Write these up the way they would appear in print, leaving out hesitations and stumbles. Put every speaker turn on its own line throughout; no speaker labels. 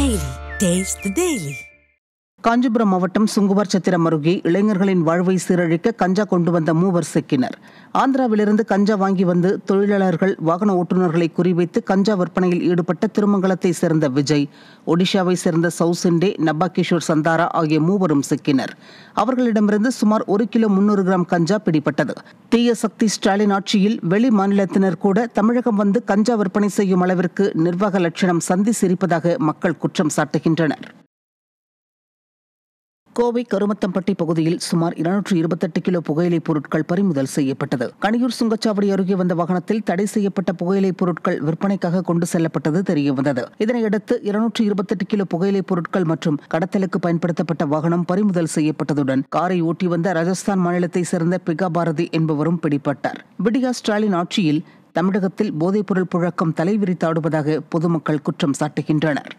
Daily. Taste the Daily.
Kanchipuram மாவட்டம் சுங்குவார் சத்திரம் அருகே இளைஞர்களின் வாழ்வை சீரழிக்க கஞ்சா கொண்டு வந்த மூவர் சிக்கினர். ஆந்திராவிலிருந்து கஞ்சா வாங்கி வந்து தொழிலாளர்கள், வாகன ஓட்டுநர்களை குறிவைத்து கஞ்சா விற்பனையில் ஈடுபட்ட திருமங்கலத்தை சேர்ந்த விஜய், ஒடிஷாவை சேர்ந்த சவுசிண்டே, நப்பா கிஷோர் சந்தாரா ஆகிய மூவரும் சிக்கினர். அவர்களிடமிருந்து சுமார் 1 கிலோ 300 கிராம் கஞ்சா பிடிபட்டது. தீய சக்தி ஸ்டாலின் ஆட்சியில் வெளி மாநிலத்தினர் கூட தமிழகம் வந்து கஞ்சா விற்பனை செய்யும் அளவிற்கு நிர்வாக லட்சணம் சந்தி சிரிப்பதாக மக்கள் குற்றம் சாட்டுகின்றனர். கோவை கருமத்தம்பட்டி பகுதியில் சுமார் 228 கிலோ புகையிலைப் பொருட்கள் பறிமுதல் செய்யப்பட்டது. கணியூர் சுங்கச்சாவடி அருகே வந்த வாகனத்தில் தடை செய்யப்பட்ட புகையிலைப் பொருட்கள் விற்பனைக்காக கொண்டு செல்லப்பட்டது தெரியவந்தது. இதனையடுத்து 228 கிலோ புகையிலைப் பொருட்கள் மற்றும் கடத்தலுக்கு பயன்படுத்தப்பட்ட வாகனம் பறிமுதல் செய்யப்பட்டதுடன் காரை ஓட்டி வந்த ராஜஸ்தான் மாநிலத்தை சேர்ந்த பிகா பாரதி என்பவரும் பிடிபட்டார். விடியா ஸ்டாலின் ஆட்சியில் தமிழகத்தில் போதைப்பொருள் புழக்கம் தலைவிரித்தாடுவதாக பொதுமக்கள் குற்றம் சாட்டுகின்றனர்.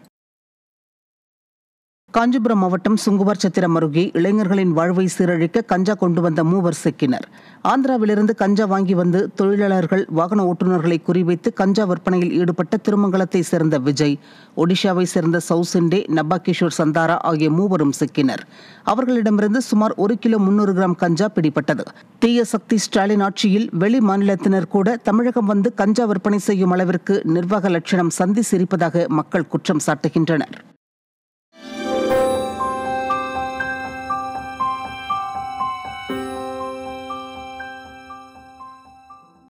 காஞ்சிபுரம் மாவட்டம் சுங்குவார் சத்திரம் அருகே இளைஞர்களின் வாழ்வை சீரழிக்க கஞ்சா கொண்டு வந்த மூவர் சிக்கினர். ஆந்திராவிலிருந்து கஞ்சா வாங்கி வந்து தொழிலாளர்கள், வாகன ஓட்டுநர்களை குறிவைத்து கஞ்சா விற்பனையில் ஈடுபட்ட திருமங்கலத்தை சேர்ந்த விஜய், ஒடிஷாவை சேர்ந்த சவுசிண்டே, நப்பா கிஷோர் சந்தாரா ஆகிய மூவரும் சிக்கினர். அவர்களிடமிருந்து சுமார் 1 கிலோ 300 கிராம் கஞ்சா பிடிபட்டது. தீய சக்தி ஸ்டாலின் ஆட்சியில் வெளி மாநிலத்தினர் கூட தமிழகம் வந்து கஞ்சா விற்பனை செய்யும் அளவிற்கு நிர்வாக லட்சணம் சந்தி சிரிப்பதாக மக்கள் குற்றம் சாட்டுகின்றனர்.